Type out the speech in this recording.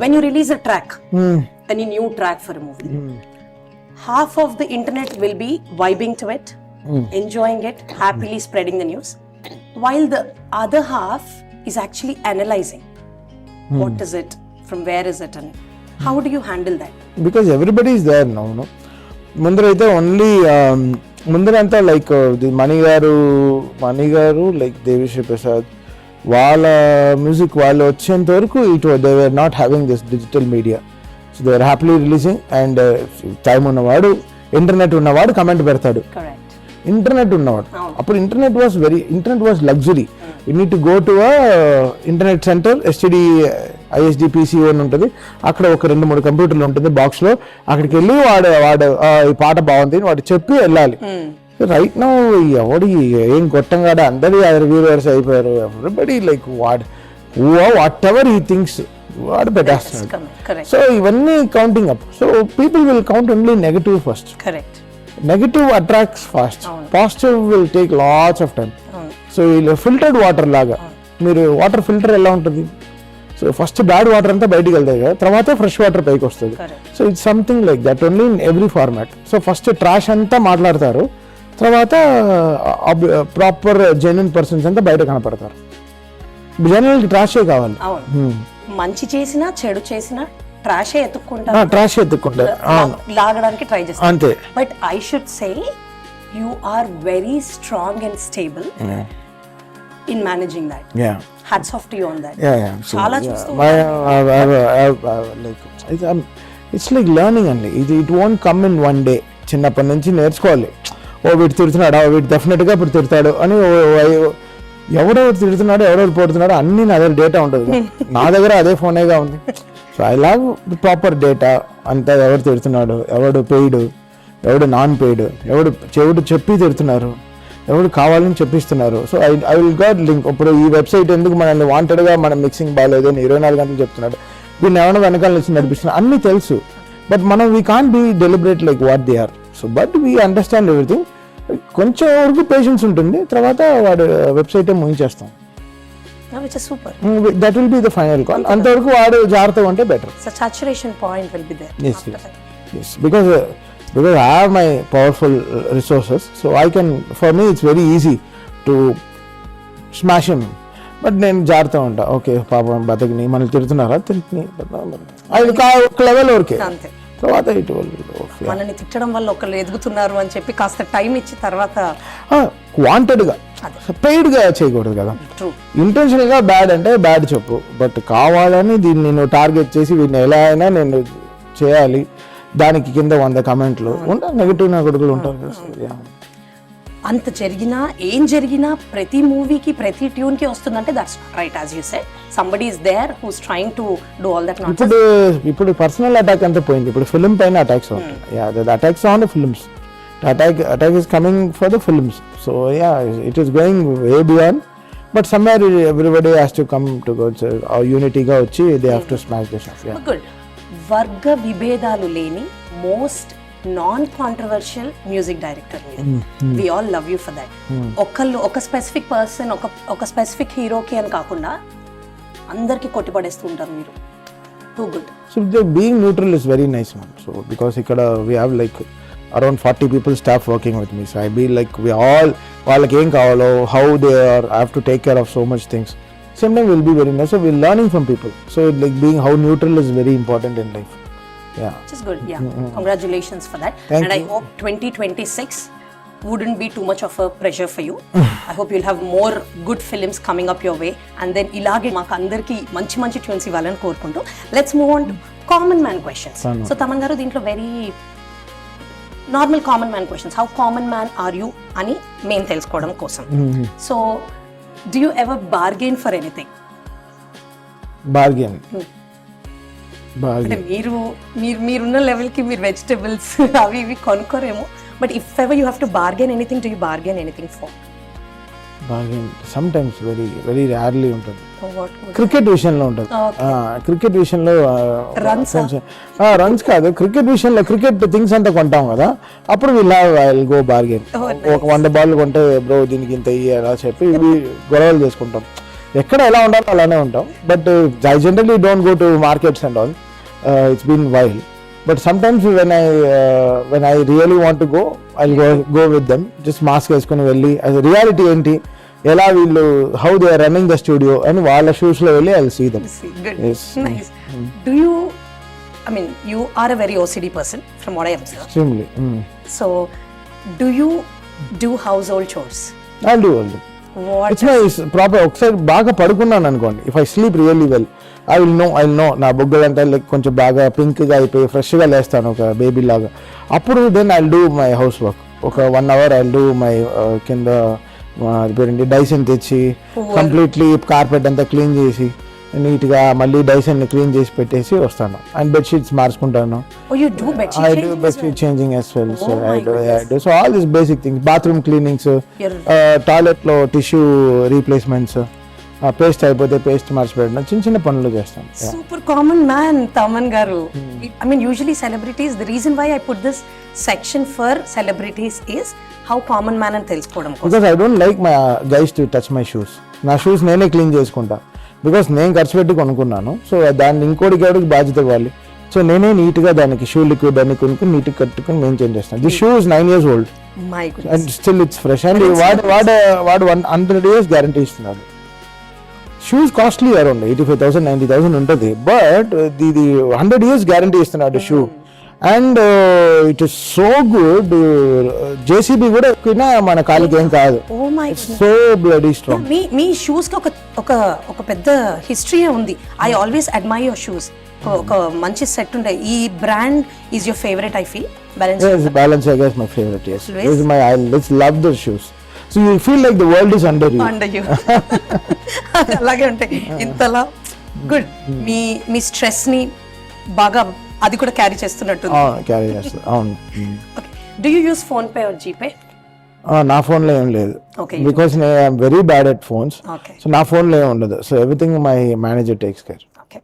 when you release a track, any new track for a movie, half of the internet will be vibing to it, enjoying it, happily spreading the news, while the other half is actually analyzing what is it, from where is it, and how do you handle that? Because everybody is there now, no? ముందరైతే only ముందరంతా like మణి గారు like Devi Sri Prasad వాళ్ళ music వాళ్ళు వచ్చేంత వరకు they were not having this digital media. So they are happily releasing. And time ఉన్నవాడు, internet ఉన్నవాడు comment పెడతాడు. Internet ఉన్నవాడు అప్పుడు internet was luxury. You need to go to internet centre, STD ISD PC అని ఉంటుంది, అక్కడ ఒక 2-3 కంప్యూటర్లు ఉంటుంది బాక్స్లో. అక్కడికి వెళ్ళి వాడు ఈ పాట బాగుంది వాడు చెప్పి వెళ్ళాలి. రైట్ నౌ ఎవడి ఏం కొట్టంగాడ అందరి వ్యూవర్స్ అయిపోయారు. Everybody like what ever he thinks వాడు పెట్టేస్తున్నాడు. సో ఇవన్నీ counting up. So people will count only negative first. Negative attracts fast, positive will take lots of time. So ఇలా ఫిల్టర్డ్ వాటర్ లాగా, మీరు water filter ఎలా ఉంటుంది, so first bad water అంతా బయటికి వెళ్తాయి కదా, తర్వాత ఫ్రెష్ వాటర్ పైకి వస్తుంది. So it's something like that only in every format. So first trash అంతా మాట్లాడతారు, తర్వాత ప్రాపర్ జెన్యున్ పర్సన్స్ అంతా బయట కనపడతారు. జనరల్ ట్రాషే కావాలి. మంచి చేసినా చెడు చేసినా ట్రాషే ఎత్తుక్కుంటారు, లాగడానికి ట్రై చేస్తారు అంతే. But I should say you are very strong and stable in managing that. Hats off to you on that. So, chala chustu it's like learning only. It won't come in one day. చిన్నప్పటి నుంచి నేర్చుకోవాలి. వీడు తిడుతున్నాడు, వీడు డెఫినెట్గా ఇప్పుడు తిడతాడు అని. ఎవరెవరు తిడుతున్నాడో ఎవరెవరు పోతున్నాడో అన్ని నా దగ్గర డేటా ఉంటుంది. నా దగ్గర అదే ఫోనేగా ఉంది. So I love proper data అంతా. ఎవరు తిడుతున్నాడు, ఎవడు పెయిడ్, ఎవడు నాన్ పెయిడ్, ఎవడు చెప్పి తిడుతున్నారు, ఎవరు కావాలని చెప్పిస్తున్నారు. So I will got link. ఇప్పుడు ఈ వెబ్సైట్ ఎందుకు మనల్ని వాంటెడ్గా మన మిక్సింగ్ బాగాలేదు అని 24 గంటలు చెప్తున్నాడు, వీళ్ళు ఎవరైనా వెనకాల నుంచి నడిపిస్తున్నారు, అన్నీ తెలుసు. బట్ మనం we can't be deliberate like what they are. So but we understand everything. కొంచెం వరకు పేషెన్స్ ఉంటుంది, తర్వాత వాడు వెబ్సైటే ముగించేస్తాం. That will be the final call. అంతవరకు వాడు జాగ్రత్తగా ఉంటే better. Saturation point will be there. Yes, because I have my powerful resources, so for me it's very easy to smash him. But నేను జాగ్రత్త ఉంటా. ఓకే పాపం బతకని మనల్ని తిడుతున్నారా, అది ఒక లెవెల్ వరకే, తర్వాత ఇటు మనల్ని తిట్టడం వల్ల ఒకళ్ళు ఎదుగుతున్నారు అని చెప్పి కాస్త టైం ఇచ్చి తర్వాత వాంటెడ్గా పెయిడ్గా చేయకూడదు కదా. ఇంటెన్షనల్గా బ్యాడ్ అంటే బ్యాడ్ చెప్పు, బట్ కావాలని దీన్ని నేను టార్గెట్ చేసి వీడిని ఎలా అయినా నేను చేయాలి, దానికి కింద 100 కమెంట్లు ఉంటారు, నెగిటివ్ నా కొడుకులు ఉంటారు. అంత జరిగినా ఏం జరిగినా ప్రతి మూవీకి ప్రతి ట్యూన్ కి వస్తుందంటే that's right. As you said, somebody is there who is trying to do all that nonsense. ఇప్పుడు పర్సనల్ అటాక్ అంతా పోయింది, ఇప్పుడు ఫిల్మ్ పైన అటాక్స్ అవుతాయి. The attacks on the films, attack is coming for the films. So it is going way beyond. But somewhere everybody has to come to యూనిటీగా వచ్చి they have to smash the shop. Good. వర్గ విభేదాలు లేని most non controversial music director మీరు. We all love you for that. ఒక specific person, ఒక specific హీరోకి అని కాకుండా అందరికి కొట్టిపడేస్తూ ఉంటారు మీరు. Too good. So being neutral is very nice ma'am. So because ఇక్కడ we have like around 40 people staff working with me. So I be like we all వాళ్ళకి ఏం కావాలో, how they are, I have to take care of so much things. Same time will be very nice. So we're learning from people. So like being how neutral is very important in life. Yeah. Which is good. Yeah. Congratulations for that. Thank and you. I hope 2026 wouldn't be too much of a pressure for you. I hope you'll have more good films coming up your way. And then ilage maaku andarki manchi tunes ivalani korukuntu. Let's move on to common man questions. So Taman garu dintlo very normal common man questions. How common man are you అని మేము తెలుసుకోవడం కోసం. So do you ever bargain for anything? Bargain అంటే మీరున్న లెవెల్కి మీరు vegetables అవి ఇవి కొనుక్కోరేమో, but if ever you have to bargain anything, do you bargain anything for? Bargain sometimes very very rarely ఉంటుంది. క్రికెట్ విషయంలో ఉంటుంది. క్రికెట్ విషయంలో రన్స్ కాదు, క్రికెట్ విషయంలో క్రికెట్ థింగ్స్ అంతా కొంటాం కదా, అప్పుడు విల్ గో బార్గెన్. ఒక 100 బాల్ కొంటే బ్రో దీనికి ఇంత అలా చెప్పి ఇవి గొడవలు చేసుకుంటాం. ఎక్కడ ఎలా ఉండాలో అలానే ఉంటాం. But I generally don't go to markets and all. It's been while. But sometimes when I really want to go I go with them. Just mask వేసుకుని వెళ్ళి అది రియాలిటీ ఏంటి, ఎలా వీళ్ళు how they are running the studio అని వాళ్ళ షూస్లో వెళ్ళి I see them. Nice. Do you, I mean, you are a very OCD person from what I observe. Extremely. So, do you do household chores? I'll do. What? It's my proper. ఒకసారి బాగా పడుకున్నాను అనుకోండి, if I sleep really well I will know నా బొగ్గలంతా like కొంచెం బాగా పింక్గా అయిపోయి ఫ్రెష్గా లేస్తాను ఒక బేబీ లాగా. అప్పుడు then I do my housework. ఒక 1 hour ఐ డూ మై కింద పేరేంటి డైసన్ తెచ్చి కంప్లీట్లీ కార్పెట్ అంతా క్లీన్ చేసి నీట్గా మళ్ళీ డైసన్ క్లీన్ చేసి పెట్టేసి వస్తాను. అండ్ బెడ్షీట్స్ మార్చుకుంటాను. Oh, you do bed sheet I changing do as bed sheet changing as well. So I do. So all these basic things, bathroom cleanings, toilet lo tissue replacements, paste అయిపోతే paste మార్చిపెట్టడం, చిన్న పనులు చేస్తాను. Super common man, Taman garu. I mean, usually celebrities, the reason why I put this section for celebrities is how common man అని తెలుసుకోవడం కోసం. Because I don't like my guys to touch my shoes. నా shoes నేనే clean చేసుకుంటా. Because నేను ఖర్చు పెట్టి కొనుక్కున్నాను. సో దాన్ని ఇంకోటికి బాధ్యత ఇవ్వాలి. సో నేనే నీట్గా దానికి షూ లిక్విడ్ అన్ని కొనుక్కుని నీట్గా కట్టుకుని మెయింటైన్ చేస్తాను. The shoe is 9 years old My goodness. And still it's fresh. And వాడు 100 years గ్యారంటీ ఇస్తున్నాడు. షూస్ కాస్ట్లీ అరౌండ్ 85,000 90,000 ఉంటుంది. బట్ ఇది 100 years గ్యారంటీ ఇస్తున్నాడు shoe. And it is so good. JCB కూడా ఎక్కినా మన కాలికి ఏం కాదు. Oh my goodness. So bloody strong. Me shoes కి ఒక పెద్ద హిస్టరీ ఉంది. I always admire your shoes. ఒక మంచి సెట్ ఉంటాయి. ఈ brand is your favourite I feel. Balenciaga is my favorite. Yes, Always? this is my. I just love the shoes. So you feel like the world is under you. Under you. అలాగే ఉంటాయి ఇంతలా. Good. మీ stress ని బాగా అది కూడా carry చేస్తున్నట్టు. Carry చేస్తాను. అవును. Do you use phone pay are GPay? నా ఫోన్లో ఏం లేదు. Okay. బికాస్ నేను I'm very bad at phones. Okay. So నా ఫోన్లో ఏం ఉండదు. So everything my manager takes care. Okay.